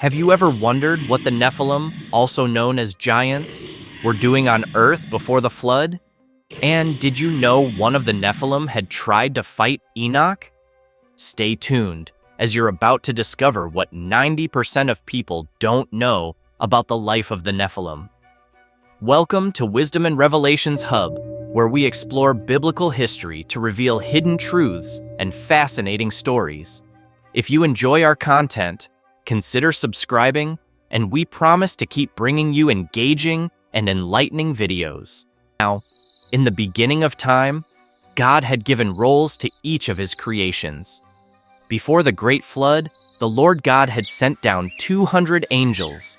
Have you ever wondered what the Nephilim, also known as giants, were doing on Earth before the flood? And did you know one of the Nephilim had tried to fight Enoch? Stay tuned, as you're about to discover what 90% of people don't know about the life of the Nephilim. Welcome to Wisdom and Revelations Hub, where we explore biblical history to reveal hidden truths and fascinating stories. If you enjoy our content, consider subscribing, and we promise to keep bringing you engaging and enlightening videos. Now, in the beginning of time, God had given roles to each of his creations. Before the great flood, the Lord God had sent down 200 angels.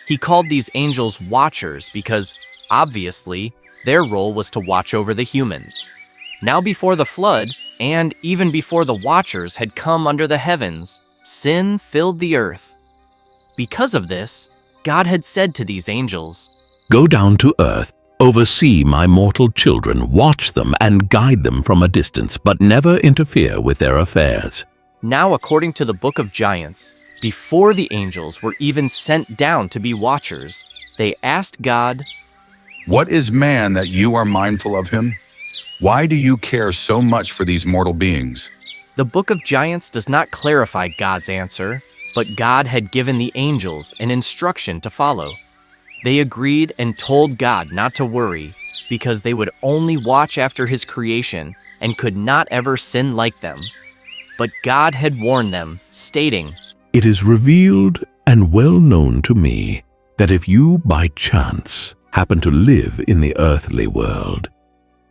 He called these angels watchers because, obviously, their role was to watch over the humans. Now before the flood, and even before the watchers had come under the heavens, sin filled the earth. Because of this, God had said to these angels, "Go down to earth, oversee my mortal children, watch them and guide them from a distance, but never interfere with their affairs." Now, according to the Book of Giants, before the angels were even sent down to be watchers, they asked God, "What is man that you are mindful of him? Why do you care so much for these mortal beings?" The Book of Giants does not clarify God's answer, but God had given the angels an instruction to follow. They agreed and told God not to worry, because they would only watch after his creation and could not ever sin like them. But God had warned them, stating, "It is revealed and well known to me that if you by chance happen to live in the earthly world,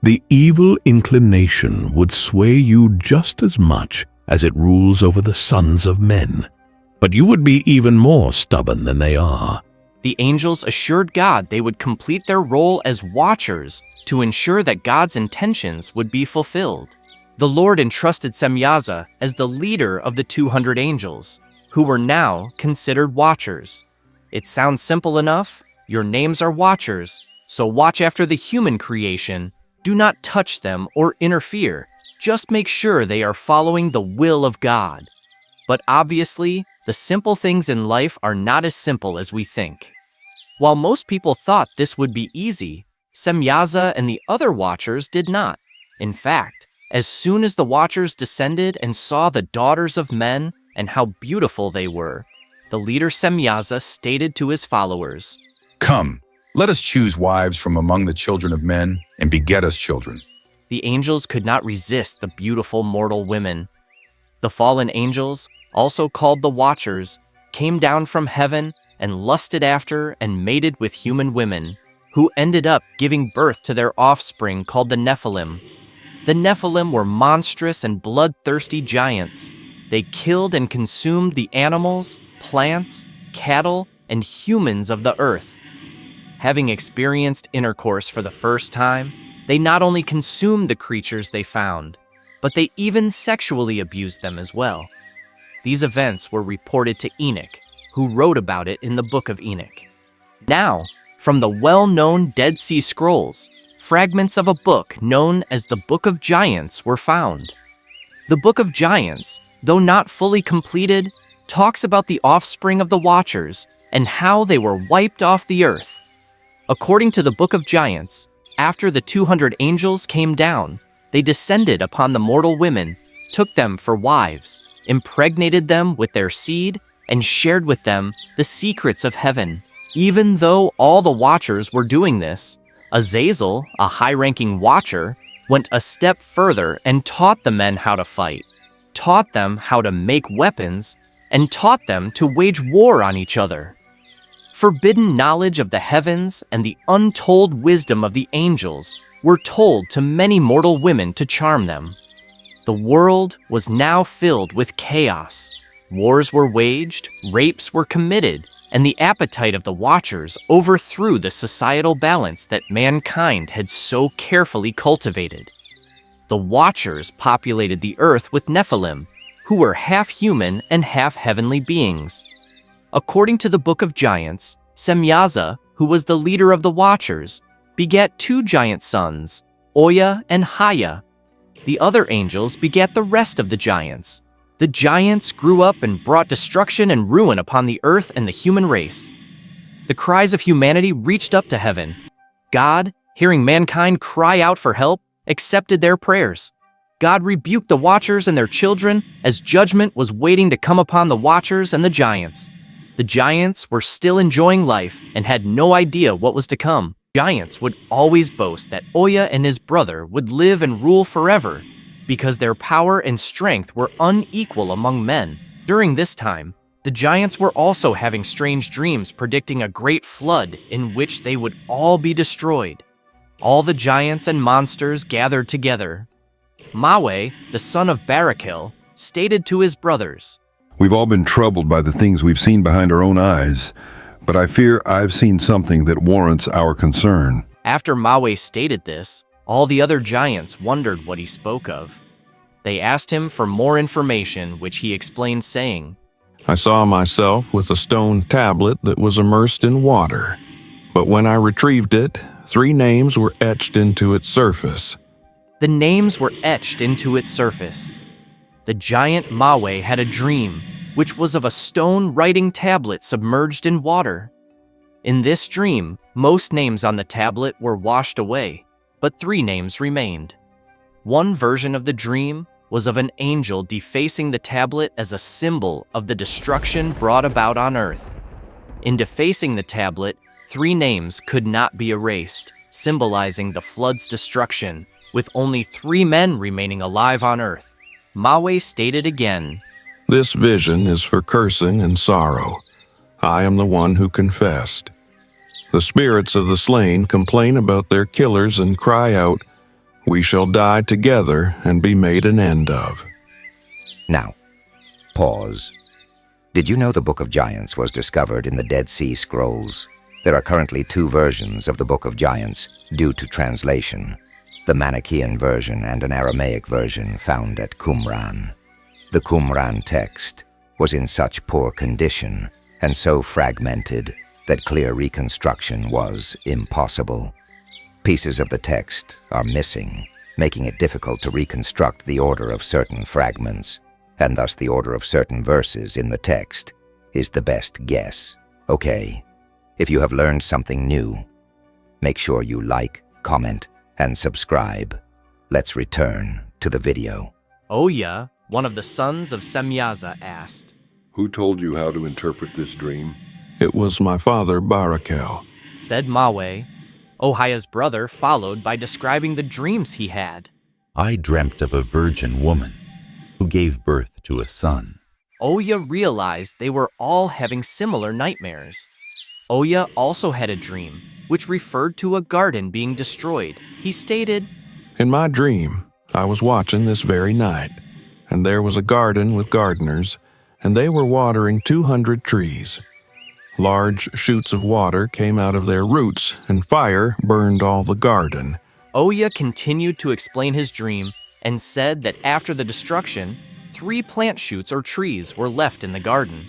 the evil inclination would sway you just as much as it rules over the sons of men, but you would be even more stubborn than they are." The angels assured God they would complete their role as watchers to ensure that God's intentions would be fulfilled. The Lord entrusted Semyaza as the leader of the 200 angels, who were now considered watchers. It sounds simple enough. Your names are watchers, so watch after the human creation. Do not touch them or interfere. Just make sure they are following the will of God. But obviously, the simple things in life are not as simple as we think. While most people thought this would be easy, Semyaza and the other watchers did not. In fact, as soon as the watchers descended and saw the daughters of men and how beautiful they were, the leader Semyaza stated to his followers, "Come, let us choose wives from among the children of men and beget us children." The angels could not resist the beautiful mortal women. The fallen angels, also called the Watchers, came down from heaven and lusted after and mated with human women, who ended up giving birth to their offspring called the Nephilim. The Nephilim were monstrous and bloodthirsty giants. They killed and consumed the animals, plants, cattle, and humans of the earth. Having experienced intercourse for the first time, they not only consumed the creatures they found, but they even sexually abused them as well. These events were reported to Enoch, who wrote about it in the Book of Enoch. Now, from the well-known Dead Sea Scrolls, fragments of a book known as the Book of Giants were found. The Book of Giants, though not fully completed, talks about the offspring of the Watchers and how they were wiped off the earth. According to the Book of Giants, after the 200 angels came down, they descended upon the mortal women, took them for wives, impregnated them with their seed, and shared with them the secrets of heaven. Even though all the Watchers were doing this, Azazel, a high-ranking Watcher, went a step further and taught the men how to fight, taught them how to make weapons, and taught them to wage war on each other. Forbidden knowledge of the heavens and the untold wisdom of the angels were told to many mortal women to charm them. The world was now filled with chaos. Wars were waged, rapes were committed, and the appetite of the Watchers overthrew the societal balance that mankind had so carefully cultivated. The Watchers populated the earth with Nephilim, who were half human and half heavenly beings. According to the Book of Giants, Semyaza, who was the leader of the Watchers, begat 2 giant sons, Oya and Haya. The other angels begat the rest of the giants, The giants grew up and brought destruction and ruin upon the earth and the human race. The cries of humanity reached up to heaven. God, hearing mankind cry out for help, accepted their prayers. God rebuked the Watchers and their children as judgment was waiting to come upon the Watchers and the giants. The giants were still enjoying life and had no idea what was to come. Giants would always boast that Oya and his brother would live and rule forever because their power and strength were unequal among men. During this time, the giants were also having strange dreams predicting a great flood in which they would all be destroyed. All the giants and monsters gathered together. Mahway, the son of Barakil, stated to his brothers, "We've all been troubled by the things we've seen behind our own eyes, but I fear I've seen something that warrants our concern." After Mahway stated this, all the other giants wondered what he spoke of. They asked him for more information, which he explained, saying, "I saw myself with a stone tablet that was immersed in water, but when I retrieved it, 3 names were etched into its surface." The names were etched into its surface. The giant Mahway had a dream, which was of a stone writing tablet submerged in water. In this dream, most names on the tablet were washed away, but 3 names remained. One version of the dream was of an angel defacing the tablet as a symbol of the destruction brought about on earth. In defacing the tablet, 3 names could not be erased, symbolizing the flood's destruction, with only 3 men remaining alive on earth. Mahway stated again, "This vision is for cursing and sorrow. I am the one who confessed. The spirits of the slain complain about their killers and cry out, 'We shall die together and be made an end of.'" Now, pause. Did you know the Book of Giants was discovered in the Dead Sea Scrolls? There are currently 2 versions of the Book of Giants due to translation, the Manichaean version and an Aramaic version found at Qumran. The Qumran text was in such poor condition and so fragmented that clear reconstruction was impossible. Pieces of the text are missing, making it difficult to reconstruct the order of certain fragments, and thus the order of certain verses in the text is the best guess. Okay, if you have learned something new, make sure you like, comment, and subscribe. Let's return to the video. Oya, one of the sons of Semyaza, asked, "Who told you how to interpret this dream?" "It was my father Barakil." said Mahway. Ohia's brother followed by describing the dreams he had. "I dreamt of a virgin woman who gave birth to a son." Oya realized they were all having similar nightmares. Oya also had a dream, which referred to a garden being destroyed. He stated, "In my dream, I was watching this very night, and there was a garden with gardeners, and they were watering 200 trees. Large shoots of water came out of their roots, and fire burned all the garden." Oya continued to explain his dream and said that after the destruction, 3 plant shoots or trees were left in the garden.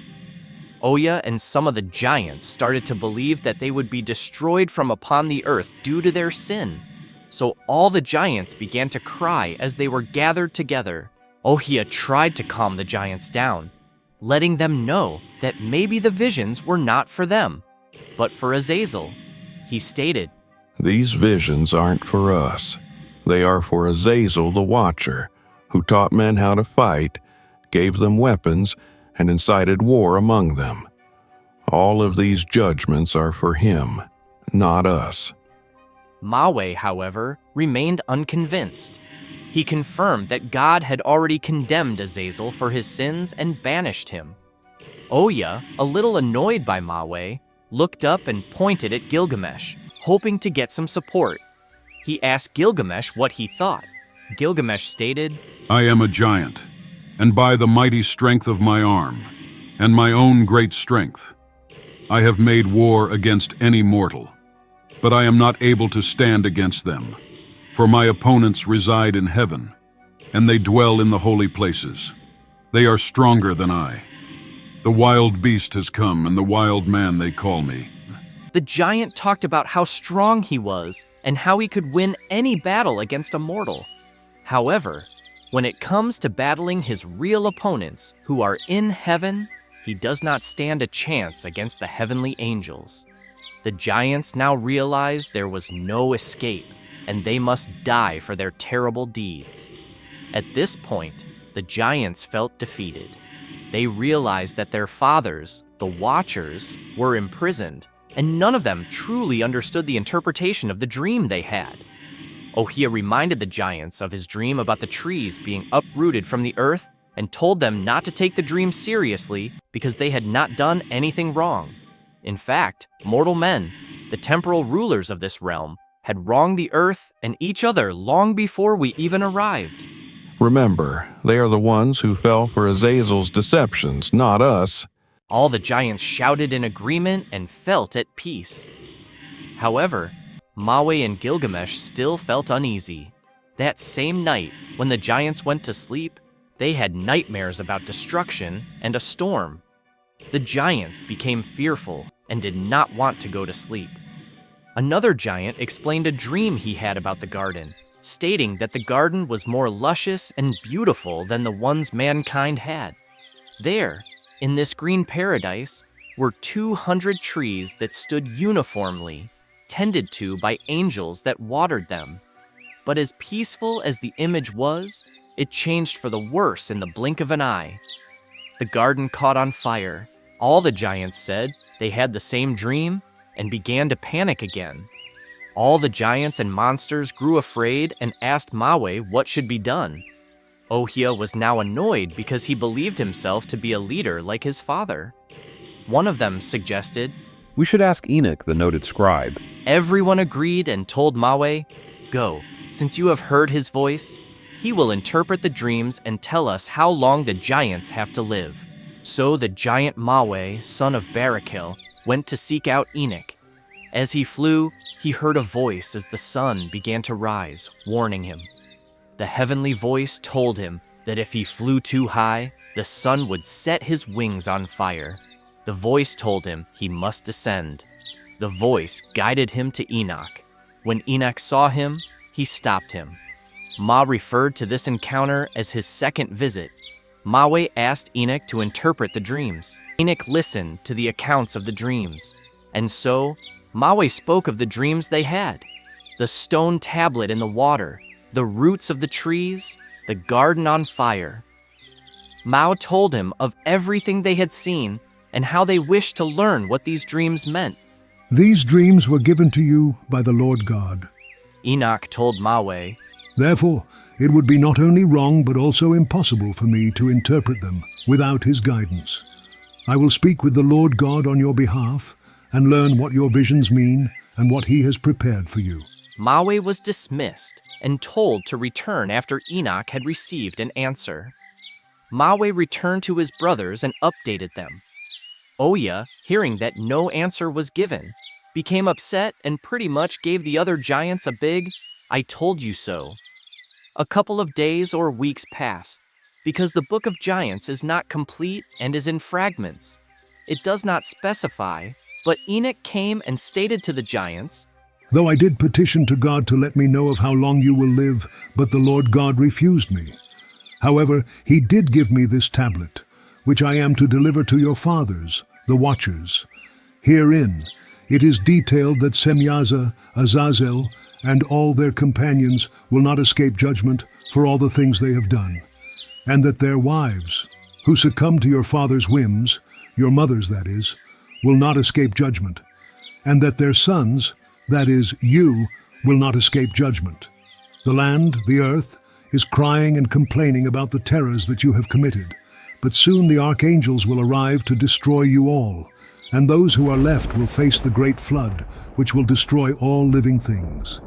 Oya and some of the giants started to believe that they would be destroyed from upon the earth due to their sin. So all the giants began to cry as they were gathered together. Oya tried to calm the giants down, letting them know that maybe the visions were not for them, but for Azazel. He stated, "These visions aren't for us. They are for Azazel the Watcher, who taught men how to fight, gave them weapons, and incited war among them. All of these judgments are for him, not us." Mahway, however, remained unconvinced. He confirmed that God had already condemned Azazel for his sins and banished him. Oya, a little annoyed by Mahway, looked up and pointed at Gilgamesh, hoping to get some support. He asked Gilgamesh what he thought. Gilgamesh stated, "I am a giant, and by the mighty strength of my arm, and my own great strength, I have made war against any mortal, but I am not able to stand against them. For my opponents reside in heaven, and they dwell in the holy places. They are stronger than I. The wild beast has come, and the wild man they call me." The giant talked about how strong he was and how he could win any battle against a mortal. However, When it comes to battling his real opponents who are in heaven, he does not stand a chance against the heavenly angels. The giants now realized there was no escape, and they must die for their terrible deeds. At this point, the giants felt defeated. They realized that their fathers, the Watchers, were imprisoned, and none of them truly understood the interpretation of the dream they had. Ohia reminded the giants of his dream about the trees being uprooted from the earth and told them not to take the dream seriously because they had not done anything wrong. In fact, mortal men, the temporal rulers of this realm, had wronged the earth and each other long before we even arrived. Remember, they are the ones who fell for Azazel's deceptions, not us. All the giants shouted in agreement and felt at peace. However, Mahway and Gilgamesh still felt uneasy. That same night, when the giants went to sleep, they had nightmares about destruction and a storm. The giants became fearful and did not want to go to sleep. Another giant explained a dream he had about the garden, stating that the garden was more luscious and beautiful than the ones mankind had. There, in this green paradise, were 200 trees that stood uniformly, tended to by angels that watered them. But as peaceful as the image was, it changed for the worse in the blink of an eye. The garden caught on fire. All the giants said they had the same dream and began to panic again. All the giants and monsters grew afraid and asked Mahway what should be done. Ohia was now annoyed because he believed himself to be a leader like his father. One of them suggested, "We should ask Enoch, the noted scribe." Everyone agreed and told Mahway, "Go, since you have heard his voice. He will interpret the dreams and tell us how long the giants have to live." So the giant Mahway, son of Barakil, went to seek out Enoch. As he flew, he heard a voice as the sun began to rise, warning him. The heavenly voice told him that if he flew too high, the sun would set his wings on fire. The voice told him he must descend. The voice guided him to Enoch. When Enoch saw him, he stopped him. Ma referred to this encounter as his second visit. Mahway asked Enoch to interpret the dreams. Enoch listened to the accounts of the dreams. And so, Mahway spoke of the dreams they had. The stone tablet in the water, the roots of the trees, the garden on fire. Mao told him of everything they had seen and how they wished to learn what these dreams meant. "These dreams were given to you by the Lord God." Enoch told Mahway, "Therefore, it would be not only wrong but also impossible for me to interpret them without his guidance. I will speak with the Lord God on your behalf and learn what your visions mean and what he has prepared for you." Mahway was dismissed and told to return after Enoch had received an answer. Mahway returned to his brothers and updated them. Oya, hearing that no answer was given, became upset and pretty much gave the other giants a big, "I told you so." A couple of days or weeks passed, because the Book of Giants is not complete and is in fragments. It does not specify, but Enoch came and stated to the giants, "Though I did petition to God to let me know of how long you will live, but the Lord God refused me. However, he did give me this tablet, which I am to deliver to your fathers, the Watchers. Herein, it is detailed that Semyaza, Azazel, and all their companions will not escape judgment for all the things they have done, and that their wives, who succumb to your father's whims, your mothers that is, will not escape judgment, and that their sons, that is, you, will not escape judgment. The land, the earth, is crying and complaining about the terrors that you have committed, but soon the archangels will arrive to destroy you all, and those who are left will face the great flood, which will destroy all living things.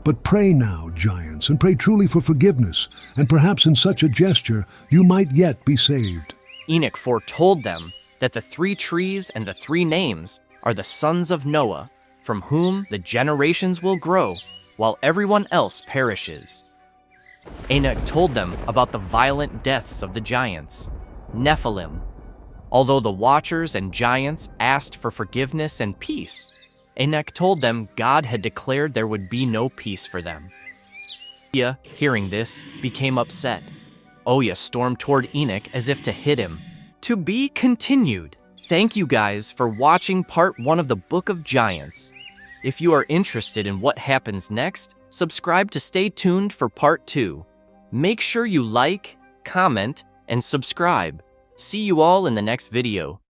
But pray now, giants, and pray truly for forgiveness, and perhaps in such a gesture you might yet be saved." Enoch foretold them that the 3 trees and the 3 names are the sons of Noah, from whom the generations will grow, while everyone else perishes. Enoch told them about the violent deaths of the giants, Nephilim. Although the Watchers and giants asked for forgiveness and peace, Enoch told them God had declared there would be no peace for them. Hearing this, became upset. Oya stormed toward Enoch as if to hit him. To be continued. Thank you guys for watching part 1 of the Book of Giants. If you are interested in what happens next, subscribe to stay tuned for part 2. Make sure you like, comment, and subscribe. See you all in the next video.